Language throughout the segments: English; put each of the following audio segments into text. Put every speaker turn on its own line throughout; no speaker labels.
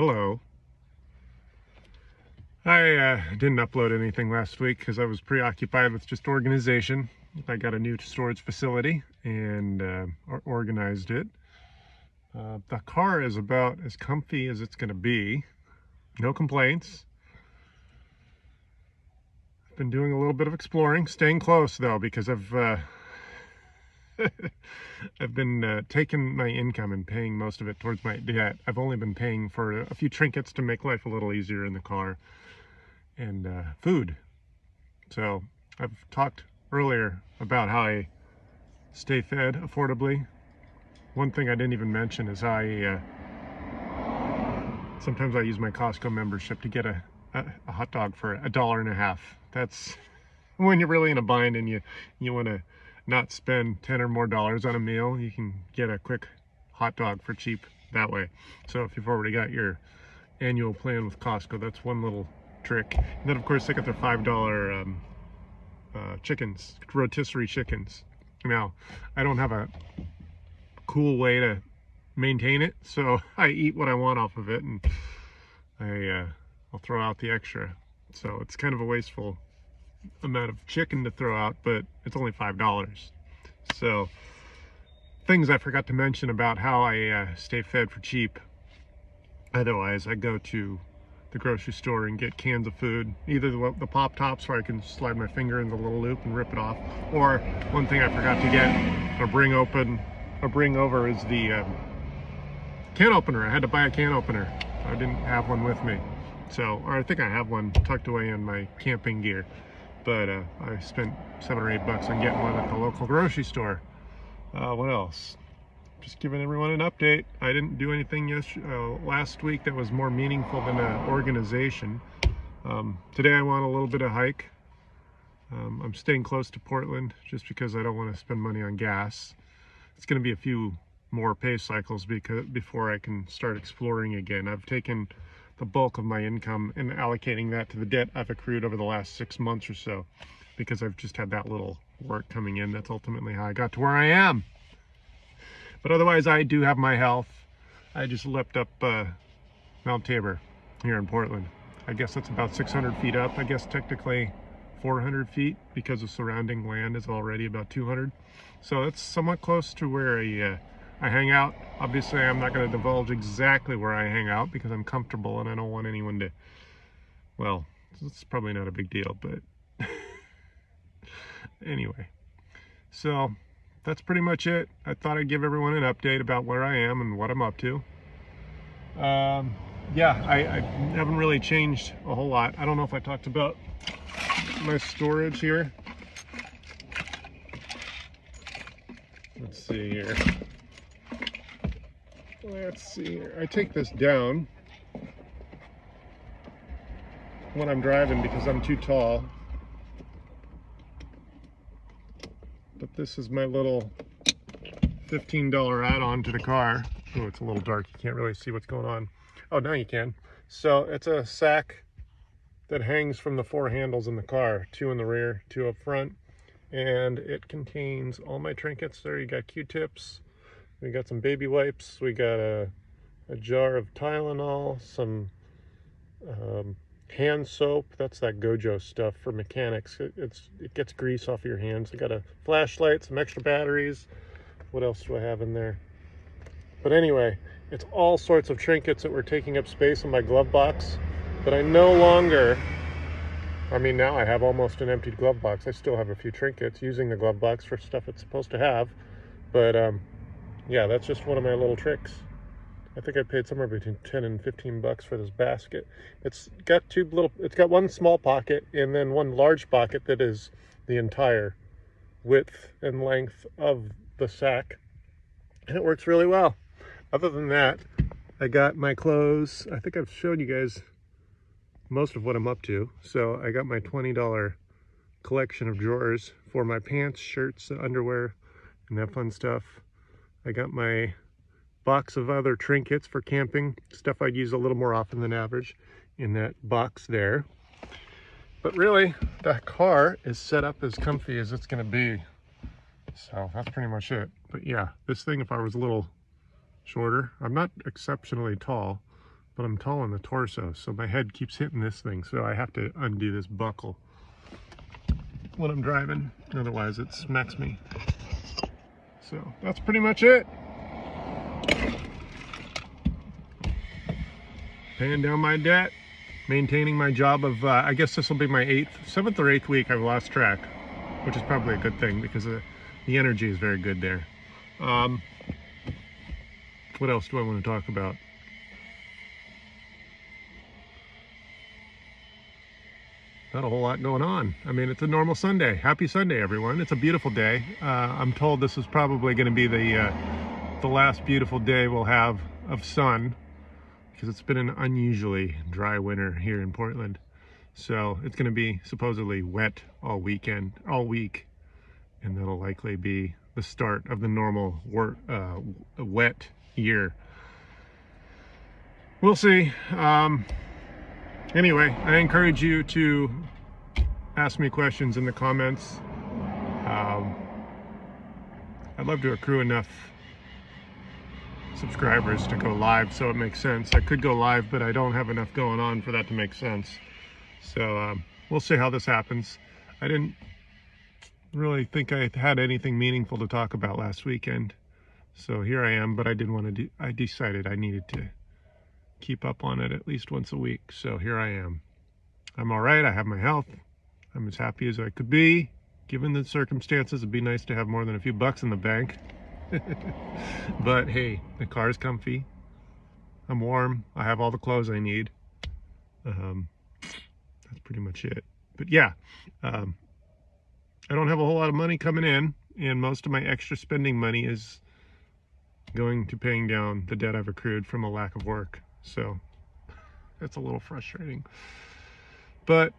Hello. I didn't upload anything last week because I was preoccupied with just organization. I got a new storage facility and organized it. The car is about as comfy as it's going to be. No complaints. I've been doing a little bit of exploring, staying close though, because I've been taking my income and paying most of it towards my debt. I've only been paying for a few trinkets to make life a little easier in the car and food. So I've talked earlier about how I stay fed affordably. One thing I didn't even mention is how sometimes I use my Costco membership to get a hot dog for $1.50. That's when you're really in a bind and you want to not spend $10 or more on a meal. You can get a quick hot dog for cheap that way. So if you've already got your annual plan with Costco, that's one little trick. And then of course they got their $5 chickens, rotisserie chickens. Now I don't have a cool way to maintain it, so I eat what I want off of it, and I'll throw out the extra. So it's kind of a wasteful amount of chicken to throw out, but it's only $5. So things I forgot to mention about how I stay fed for cheap. Otherwise I go to the grocery store and get cans of food, either the pop tops where I can slide my finger in the little loop and rip it off, or one thing I forgot to get or bring over is the can opener. I had to buy a can opener. I didn't have one with me, so, or I think I have one tucked away in my camping gear. But I spent $7 or $8 on getting one at the local grocery store. What else? Just giving everyone an update. I didn't do anything last week that was more meaningful than organization. Today I want a little bit of hike. I'm staying close to Portland just because I don't want to spend money on gas. It's going to be a few more pay cycles before I can start exploring again. I've taken the bulk of my income and allocating that to the debt I've accrued over the last 6 months or so, because I've just had that little work coming in. That's ultimately how I got to where I am. But otherwise I do have my health. I just leapt up Mount Tabor here in Portland. I guess that's about 600 feet up. I guess technically 400 feet because the surrounding land is already about 200. So it's somewhat close to where I hang out. Obviously, I'm not going to divulge exactly where I hang out because I'm comfortable and I don't want anyone to, well, it's probably not a big deal, but anyway. So that's pretty much it. I thought I'd give everyone an update about where I am and what I'm up to. Yeah, I haven't really changed a whole lot. I don't know if I talked about my storage here. Let's see here. Let's see here. I take this down when I'm driving because I'm too tall. But this is my little $15 add-on to the car. Oh, it's a little dark. You can't really see what's going on. Oh, now you can. So it's a sack that hangs from the 4 handles in the car, 2 in the rear, 2 up front. And it contains all my trinkets. There you got Q-tips. We got some baby wipes. We got a jar of Tylenol, some hand soap. That's that Gojo stuff for mechanics. It gets grease off your hands. I got a flashlight, some extra batteries. What else do I have in there? But anyway, it's all sorts of trinkets that were taking up space in my glove box. But I no longer, I mean, now I have almost an emptied glove box. I still have a few trinkets using the glove box for stuff it's supposed to have. But yeah, that's just one of my little tricks. I think I paid somewhere between 10 and 15 bucks for this basket. It's got it's got one small pocket and then one large pocket that is the entire width and length of the sack. And it works really well. Other than that, I got my clothes. I think I've showed you guys most of what I'm up to. So I got my $20 collection of drawers for my pants, shirts, underwear, and that fun stuff. I got my box of other trinkets for camping, stuff I'd use a little more often than average in that box there. But really, the car is set up as comfy as it's going to be. So that's pretty much it. But yeah, this thing, if I was a little shorter, I'm not exceptionally tall, but I'm tall in the torso, so my head keeps hitting this thing, so I have to undo this buckle when I'm driving, otherwise it smacks me. So that's pretty much it. Paying down my debt, maintaining my job of, I guess this will be my 7th or 8th week. I've lost track, which is probably a good thing because the energy is very good there. What else do I want to talk about? Not a whole lot going on. I mean, it's a normal Sunday. Happy Sunday, everyone. It's a beautiful day. I'm told this is probably going to be the last beautiful day we'll have of sun, because it's been an unusually dry winter here in Portland. So it's going to be supposedly wet all week, and that'll likely be the start of the normal wet year. We'll see. Anyway, I encourage you to ask me questions in the comments. I'd love to accrue enough subscribers to go live so it makes sense. I could go live, but I don't have enough going on for that to make sense. So we'll see how this happens. I didn't really think I had anything meaningful to talk about last weekend. So here I am, but I decided I needed to keep up on it at least once a week. So here I am. I'm all right. I have my health. I'm as happy as I could be. Given the circumstances, it'd be nice to have more than a few bucks in the bank. But hey, the car is comfy. I'm warm. I have all the clothes I need. That's pretty much it. But yeah, I don't have a whole lot of money coming in, and most of my extra spending money is going to paying down the debt I've accrued from a lack of work. So that's a little frustrating, but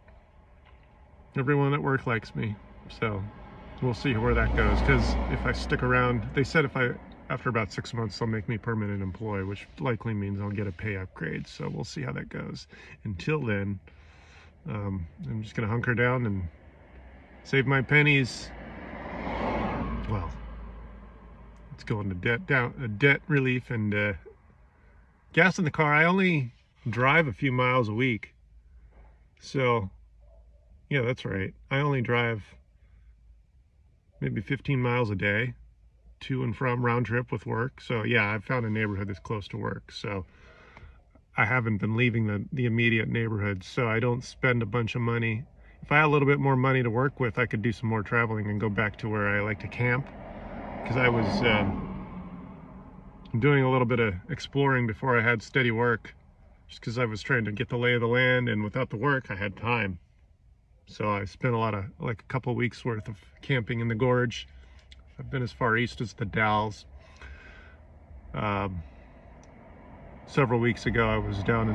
everyone at work likes me, so we'll see where that goes. Because if I stick around, they said after about 6 months they'll make me permanent employee, which likely means I'll get a pay upgrade. So we'll see how that goes. Until then, I'm just gonna hunker down and save my pennies. Well, let's go into debt relief and gas in the car. I only drive a few miles a week. So, yeah, that's right. I only drive maybe 15 miles a day to and from round trip with work. So, yeah, I've found a neighborhood that's close to work. So, I haven't been leaving the immediate neighborhood. So, I don't spend a bunch of money. If I had a little bit more money to work with, I could do some more traveling and go back to where I like to camp. Because I was doing a little bit of exploring before I had steady work, just because I was trying to get the lay of the land, and without the work I had time. So I spent like a couple weeks worth of camping in the gorge. I've been as far east as the Dalles. Several weeks ago I was down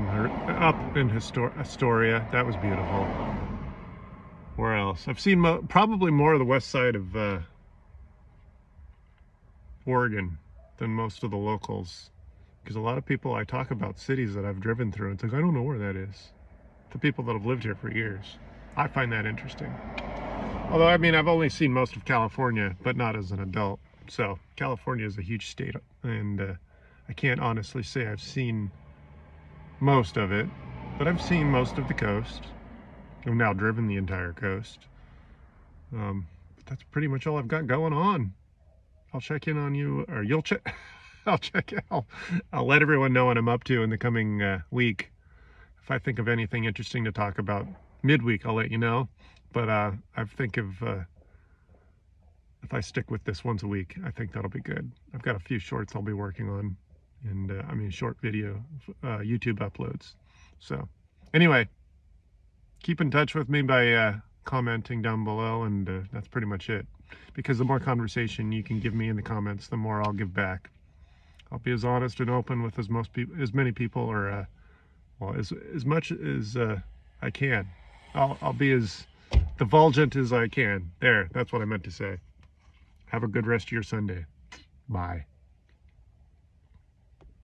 up in Astoria. That was beautiful. Where else? I've seen probably more of the west side of Oregon than most of the locals, because a lot of people, I talk about cities that I've driven through, it's like, I don't know where that is. The people that have lived here for years. I find that interesting. Although, I mean, I've only seen most of California, but not as an adult. So California is a huge state, and I can't honestly say I've seen most of it, but I've seen most of the coast. I've now driven the entire coast. But that's pretty much all I've got going on. I'll check in on you, or you'll check. I'll check in. I'll let everyone know what I'm up to in the coming week. If I think of anything interesting to talk about midweek, I'll let you know. But I think if I stick with this once a week, I think that'll be good. I've got a few shorts I'll be working on, and I mean short video YouTube uploads. So anyway, keep in touch with me by commenting down below, and that's pretty much it. Because the more conversation you can give me in the comments, the more I'll give back. I'll be as honest and open with as many people, or well, as much as I can. I'll be as divulgent as I can. There, that's what I meant to say. Have a good rest of your Sunday. Bye.